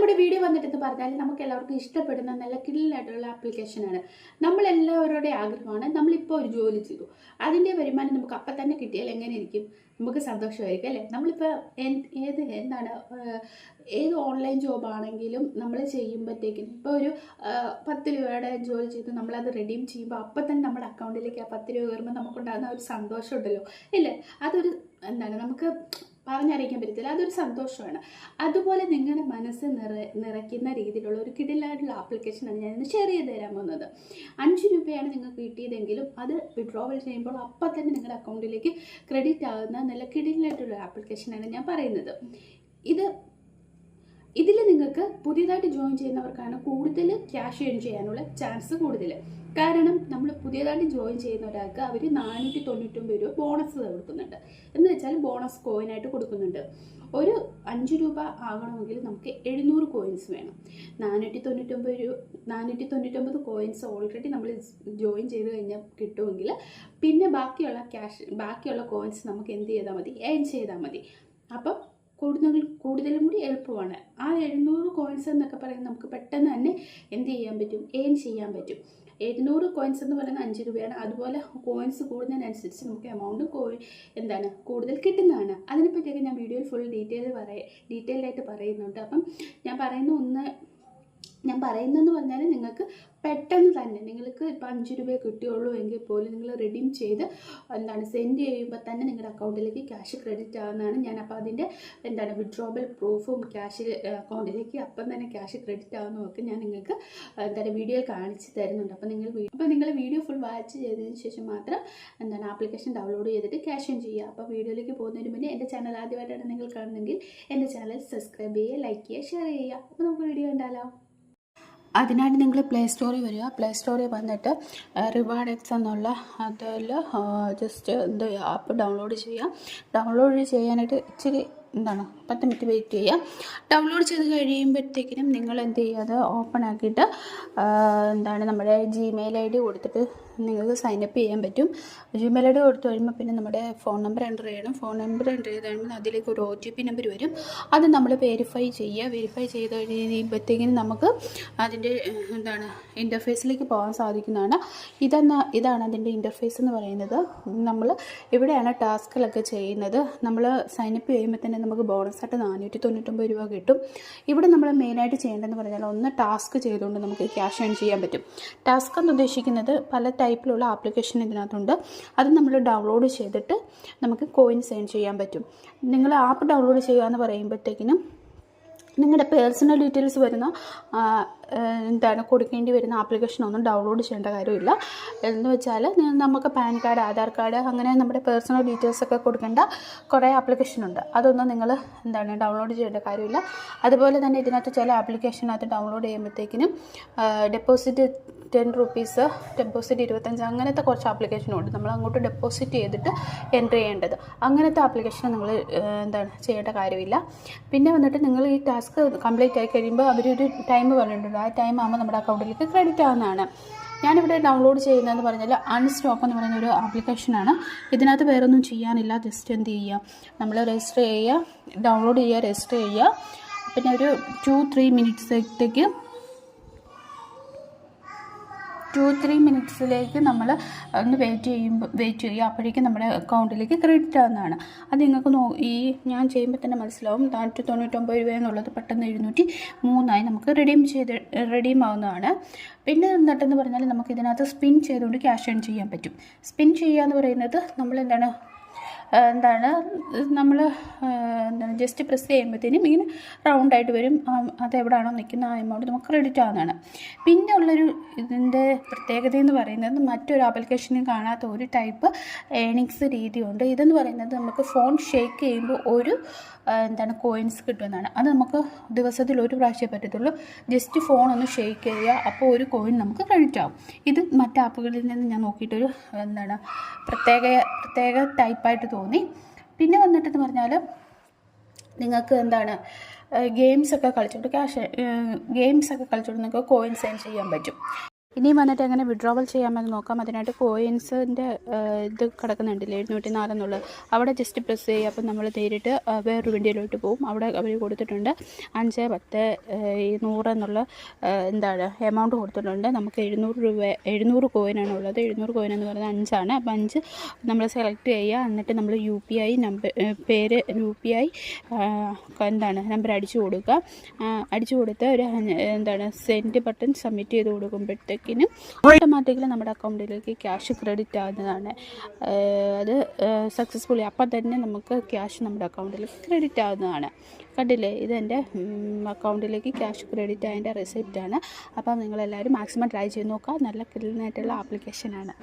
നമ്മുടെ വീഡിയോ വന്നിട്ടെന്ന് പറഞ്ഞാൽ നമുക്ക് എല്ലാവർക്കും ഇഷ്ടപ്പെടുന്ന നല്ല കിടിലായിട്ടുള്ള ആപ്ലിക്കേഷനാണ്. നമ്മളെല്ലാവരുടെ ആഗ്രഹമാണ്. നമ്മളിപ്പോൾ ഒരു ജോലി ചെയ്തു, അതിൻ്റെ വരുമാനം നമുക്ക് അപ്പം തന്നെ കിട്ടിയാൽ എങ്ങനെ ഇരിക്കും? നമുക്ക് സന്തോഷമായിരിക്കും അല്ലേ? നമ്മളിപ്പോൾ ഏത് ഓൺലൈൻ ജോബാണെങ്കിലും നമ്മൾ ചെയ്യുമ്പോഴത്തേക്കും ഇപ്പോൾ ഒരു 10 രൂപയുടെ ജോലി ചെയ്ത് നമ്മളത് റെഡീം ചെയ്യുമ്പോൾ അപ്പം തന്നെ നമ്മുടെ അക്കൗണ്ടിലേക്ക് ആ 10 രൂപ കയറുമ്പോൾ നമുക്കുണ്ടാകുന്ന ഒരു സന്തോഷം ഉണ്ടല്ലോ ഇല്ലേ? അതൊരു നമുക്ക് പറഞ്ഞറിയിക്കാൻ പറ്റത്തില്ല, അതൊരു സന്തോഷമാണ്. അതുപോലെ നിങ്ങളുടെ മനസ്സ് നിറയ്ക്കുന്ന രീതിയിലുള്ള ഒരു കിടിലായിട്ടുള്ള ആപ്ലിക്കേഷനാണ് ഞാൻ ഇന്ന് ഷെയർ ചെയ്ത് തരാൻ പോകുന്നത്. 5 രൂപയാണ് നിങ്ങൾക്ക് കിട്ടിയതെങ്കിലും അത് വിഡ്രോവൽ ചെയ്യുമ്പോൾ അപ്പം തന്നെ നിങ്ങളുടെ അക്കൗണ്ടിലേക്ക് ക്രെഡിറ്റ് ആകുന്ന നല്ല കിടിലായിട്ടുള്ള ആപ്ലിക്കേഷനാണ് ഞാൻ പറയുന്നത്. ഇതിൽ നിങ്ങൾക്ക് പുതിയതായിട്ട് ജോയിൻ ചെയ്യുന്നവർക്കാണ് കൂടുതൽ ക്യാഷ് ഏൺ ചെയ്യാനുള്ള ചാൻസ് കൂടുതൽ. കാരണം നമ്മൾ പുതിയതായിട്ട് ജോയിൻ ചെയ്യുന്ന ഒരാൾക്ക് അവർ 499 രൂപ ബോണസ് കൊടുക്കുന്നുണ്ട്. എന്ന് വെച്ചാൽ ബോണസ് കോയിനായിട്ട് കൊടുക്കുന്നുണ്ട്. ഒരു 5 രൂപ ആകണമെങ്കിൽ നമുക്ക് 700 കോയിൻസ് വേണം. 499 കോയിൻസ് ഓൾറെഡി നമ്മൾ ജോയിൻ ചെയ്ത് കഴിഞ്ഞാൽ കിട്ടുമെങ്കിൽ പിന്നെ ബാക്കിയുള്ള കോയിൻസ് നമുക്ക് എന്ത് ചെയ്താൽ മതി? ഏൺ ചെയ്താൽ മതി. അപ്പം കൂടുതലും കൂടി എളുപ്പമാണ്. ആ 700 കോയിൻസ് എന്നൊക്കെ പറയുന്നത് നമുക്ക് പെട്ടെന്ന് തന്നെ എന്ത് ചെയ്യാൻ പറ്റും? ഏൺ ചെയ്യാൻ പറ്റും. 700 കോയിൻസ് എന്ന് പറയുന്നത് 5 രൂപയാണ്. അതുപോലെ കോയിൻസ് കൂടുന്നതിനനുസരിച്ച് നമുക്ക് എമൗണ്ട് കൂടുതൽ കിട്ടുന്നതാണ്. അതിനെപ്പറ്റിയൊക്കെ ഞാൻ വീഡിയോയിൽ ഫുൾ ഡീറ്റെയിൽഡായിട്ട് പറയുന്നുണ്ട്. അപ്പം ഞാൻ പറയുന്നതെന്ന് പറഞ്ഞാൽ നിങ്ങൾക്ക് പെട്ടെന്ന് തന്നെ നിങ്ങൾക്ക് ഇപ്പോൾ 5 രൂപയെ കിട്ടിയുള്ളൂ എങ്കിൽ പോലും നിങ്ങൾ റെഡീം ചെയ്ത് സെൻഡ് ചെയ്യുമ്പോൾ തന്നെ നിങ്ങളുടെ അക്കൗണ്ടിലേക്ക് ക്യാഷ് ക്രെഡിറ്റ് ആകുന്നതാണ്. അപ്പോൾ അതിൻ്റെ വിഡ്രോവൽ പ്രൂഫും അക്കൗണ്ടിലേക്ക് അപ്പം തന്നെ ക്യാഷ് ക്രെഡിറ്റ് ആകുന്നതൊക്കെ ഞാൻ നിങ്ങൾക്ക് വീഡിയോയിൽ കാണിച്ച് തരുന്നുണ്ട്. അപ്പോൾ നിങ്ങൾ വീഡിയോ ഫുൾ വാച്ച് ചെയ്തതിന് ശേഷം മാത്രം ആപ്ലിക്കേഷൻ ഡൗൺലോഡ് ചെയ്തിട്ട് ക്യാഷ് ഓൺ ചെയ്യുക. അപ്പോൾ വീഡിയോയിലേക്ക് പോകുന്നതിന് മുന്നേ എൻ്റെ ചാനൽ ആദ്യമായിട്ടാണ് നിങ്ങൾ കാണുന്നതെങ്കിൽ എൻ്റെ ചാനൽ സബ്സ്ക്രൈബ് ചെയ്യുക, ലൈക്ക് ചെയ്യുക, ഷെയർ ചെയ്യുക. അപ്പോൾ നമുക്ക് വീഡിയോ കണ്ടാലോ? അതിനായിട്ട് നിങ്ങൾ പ്ലേ സ്റ്റോറിൽ വരിക. പ്ലേ സ്റ്റോറിൽ വന്നിട്ട് റിവാർഡ് എക്സ് എന്നുള്ള അതിൽ ജസ്റ്റ് ആപ്പ് ഡൗൺലോഡ് ചെയ്യുക. ഡൗൺലോഡ് ചെയ്യാനായിട്ട് ഇച്ചിരി 10 മിനിറ്റ് വെയിറ്റ് ചെയ്യുക. ഡൗൺലോഡ് ചെയ്ത് കഴിയുമ്പോഴത്തേക്കിനും നിങ്ങൾ എന്ത് ചെയ്യുക? അത് ഓപ്പൺ ആക്കിയിട്ട് നമ്മുടെ ജിമെയിൽ ID കൊടുത്തിട്ട് നിങ്ങൾക്ക് സൈനപ്പ് ചെയ്യാൻ പറ്റും. ജിമെയിൽ ID കൊടുത്തു കഴിയുമ്പോൾ പിന്നെ നമ്മുടെ ഫോൺ നമ്പർ എൻ്റർ ചെയ്യണം. ഫോൺ നമ്പർ എൻ്റർ ചെയ്ത് കഴിയുമ്പോൾ അതിലേക്ക് ഒരു OTP നമ്പർ വരും. അത് നമ്മൾ വെരിഫൈ ചെയ്യുക. വെരിഫൈ ചെയ്ത് കഴിയുമ്പോഴത്തേക്കിനും നമുക്ക് അതിൻ്റെ ഇൻ്റർഫേസിലേക്ക് പോകാൻ സാധിക്കുന്നതാണ്. ഇതാണ് അതിൻ്റെ ഇൻ്റർഫേസ് എന്ന് പറയുന്നത്. നമ്മൾ ഇവിടെയാണ് ടാസ്കുകളൊക്കെ ചെയ്യുന്നത്. നമ്മൾ സൈനപ്പ് ചെയ്യുമ്പോൾ തന്നെ നമുക്ക് ബോണസായിട്ട് 499 രൂപ കിട്ടും. ഇവിടെ നമ്മൾ മെയിനായിട്ട് ചെയ്യേണ്ടതെന്ന് പറഞ്ഞാൽ ഒന്ന് ടാസ്ക് ചെയ്തുകൊണ്ട് നമുക്ക് ക്യാഷ് ഏൺ ചെയ്യാൻ പറ്റും. ടാസ്ക് എന്ന് ഉദ്ദേശിക്കുന്നത് പല ടൈപ്പിലുള്ള ആപ്ലിക്കേഷൻ ഇതിനകത്തുണ്ട്. അത് നമ്മൾ ഡൗൺലോഡ് ചെയ്തിട്ട് നമുക്ക് കോയിൻസ് ഏൺ ചെയ്യാൻ പറ്റും. നിങ്ങൾ ആപ്പ് ഡൗൺലോഡ് ചെയ്യുക എന്ന് പറയുമ്പോഴത്തേക്കിനും നിങ്ങളുടെ പേഴ്സണൽ ഡീറ്റെയിൽസ് വരുന്ന കൊടുക്കേണ്ടി വരുന്ന ആപ്ലിക്കേഷനൊന്നും ഡൗൺലോഡ് ചെയ്യേണ്ട കാര്യമില്ല. എന്ന് വെച്ചാൽ നമുക്ക് പാൻ കാർഡ്, ആധാർ കാർഡ്, അങ്ങനെ നമ്മുടെ പേഴ്സണൽ ഡീറ്റെയിൽസൊക്കെ കൊടുക്കേണ്ട കുറേ ആപ്ലിക്കേഷനുണ്ട്. അതൊന്നും നിങ്ങൾ ഡൗൺലോഡ് ചെയ്യേണ്ട കാര്യമില്ല. അതുപോലെ തന്നെ ഇതിനകത്ത് ചില ആപ്ലിക്കേഷനകത്ത് ഡൗൺലോഡ് ചെയ്യുമ്പോഴത്തേക്കിനും ഡെപ്പോസിറ്റ് 10 റുപ്പീസ്, ഡെപ്പോസിറ്റ് 25, അങ്ങനത്തെ കുറച്ച് ആപ്ലിക്കേഷനുണ്ട്. നമ്മൾ അങ്ങോട്ട് ഡെപ്പോസിറ്റ് ചെയ്തിട്ട് എൻ്റർ ചെയ്യേണ്ടത്. അങ്ങനത്തെ ആപ്ലിക്കേഷൻ നിങ്ങൾ ചെയ്യേണ്ട കാര്യമില്ല. പിന്നെ വന്നിട്ട് നിങ്ങൾ ഈ ടാസ്ക് കംപ്ലീറ്റ് ആയി കഴിയുമ്പോൾ അവരൊരു ടൈം പറഞ്ഞിട്ടുണ്ട്. ആ ടൈം ആകുമ്പോൾ നമ്മുടെ അക്കൗണ്ടിലേക്ക് ക്രെഡിറ്റ് ആവുന്നതാണ്. ഞാനിവിടെ ഡൗൺലോഡ് ചെയ്യുന്നതെന്ന് പറഞ്ഞാൽ അൺസ്റ്റോപ്പ് എന്ന് പറയുന്ന ഒരു ആപ്ലിക്കേഷനാണ്. ഇതിനകത്ത് വേറെ ഒന്നും ചെയ്യാനില്ല. ജസ്റ്റ് എന്ത് ചെയ്യുക? നമ്മൾ രജിസ്റ്റർ ചെയ്യുക, ഡൗൺലോഡ് ചെയ്യുക, രജിസ്റ്റർ ചെയ്യുക. പിന്നെ ഒരു 2-3 മിനിറ്റ്സിലേക്ക് നമ്മൾ ഒന്ന് വെയിറ്റ് ചെയ്യുക. അപ്പോഴേക്കും നമ്മുടെ അക്കൗണ്ടിലേക്ക് ക്രെഡിറ്റ് ആവുന്നതാണ്. അത് നിങ്ങൾക്ക് ഞാൻ ചെയ്യുമ്പോൾ തന്നെ മനസ്സിലാവും. 499 രൂപ എന്നുള്ളത് പെട്ടെന്ന് 703 നമുക്ക് റെഡീം ആവുന്നതാണ്. പിന്നെ എന്നിട്ടെന്ന് പറഞ്ഞാൽ നമുക്ക് ഇതിനകത്ത് സ്പിൻ ചെയ്തുകൊണ്ട് ക്യാഷ് ഏൺ ചെയ്യാൻ പറ്റും. സ്പിൻ ചെയ്യുക എന്ന് പറയുന്നത് നമ്മൾ ജസ്റ്റ് പ്രസ് ചെയ്യുമ്പോഴത്തേനും ഇങ്ങനെ റൗണ്ടായിട്ട് വരും. അതെവിടെയാണോ നിൽക്കുന്ന ആ എമൗണ്ട് നമുക്ക് ക്രെഡിറ്റ് ആവുന്നതാണ്. പിന്നെ ഉള്ളൊരു ഇതിൻ്റെ പ്രത്യേകത എന്ന് പറയുന്നത് മറ്റൊരു ആപ്ലിക്കേഷനിൽ കാണാത്ത ഒരു ടൈപ്പ് ഏണിങ്സ് രീതിയുണ്ട്. ഇതെന്ന് പറയുന്നത് നമുക്ക് ഫോൺ ഷേക്ക് ചെയ്യുമ്പോൾ ഒരു കോയിൻസ് കിട്ടുമെന്നാണ്. അത് നമുക്ക് ദിവസത്തിൽ ഒരു പ്രാവശ്യമേ പറ്റത്തുള്ളൂ. ജസ്റ്റ് ഫോൺ ഒന്ന് ഷേക്ക് ചെയ്യുക, അപ്പോൾ ഒരു കോയിൻ നമുക്ക് ക്രെഡിറ്റ് ആവും. ഇത് മറ്റ് ആപ്പുകളിൽ നിന്ന് ഞാൻ നോക്കിയിട്ടൊരു പ്രത്യേക ടൈപ്പായിട്ട് തോന്നി. പിന്നെ വന്നിട്ടെന്ന് പറഞ്ഞാൽ നിങ്ങൾക്ക് ഗെയിംസൊക്കെ കളിച്ചുകൊണ്ട് നിങ്ങൾക്ക് കോയിൻസ് ഏൺ ചെയ്യാൻ പറ്റും. ഇനി വന്നിട്ട് എങ്ങനെ വിഡ്രോവൽ ചെയ്യാമെന്ന് നോക്കാം. അതിനായിട്ട് കോയിൻസിൻ്റെ ഇത് കിടക്കുന്നുണ്ടല്ലേ 704 എന്നുള്ളത്, അവിടെ ജസ്റ്റ് പ്രസ് ചെയ്യുക. അപ്പം നമ്മൾ നേരിട്ട് വേറൊരു വിൻഡോയിലോട്ട് പോകും. അവിടെ അവർ കൊടുത്തിട്ടുണ്ട് 5, 10, 100 എന്നുള്ള എമൗണ്ട് കൊടുത്തിട്ടുണ്ട്. നമുക്ക് 700 കോയിനാണ് ഉള്ളത്. 700 കോയിൻ എന്ന് പറയുന്നത് 5 ആണ്. അപ്പോൾ 5 നമ്മൾ സെലക്ട് ചെയ്യുക. എന്നിട്ട് നമ്മൾ UPI പേര് UPI നമ്പർ അടിച്ചു കൊടുക്കുക. അടിച്ചു കൊടുത്ത് ഒരു സെൻഡ് ബട്ടൺ സബ്മിറ്റ് ചെയ്ത് കൊടുക്കുമ്പോഴത്തേക്കിനും ഓട്ടോമാറ്റിക്കലി നമ്മുടെ അക്കൗണ്ടിലേക്ക് ക്യാഷ് ക്രെഡിറ്റ് ആകുന്നതാണ്. അത് സക്സസ്ഫുള്ളി അപ്പം തന്നെ നമുക്ക് ക്യാഷ് നമ്മുടെ അക്കൗണ്ടിലേക്ക് ക്രെഡിറ്റ് ആകുന്നതാണ്. കണ്ടില്ലേ, ഇതെൻ്റെ അക്കൗണ്ടിലേക്ക് ക്യാഷ് ക്രെഡിറ്റ് ആയതിൻ്റെ റെസിപ്റ്റാണ്. അപ്പം നിങ്ങളെല്ലാവരും മാക്സിമം ട്രൈ ചെയ്ത് നോക്കുക. നല്ല ക്ലീനായിട്ടുള്ള ആപ്ലിക്കേഷനാണ്.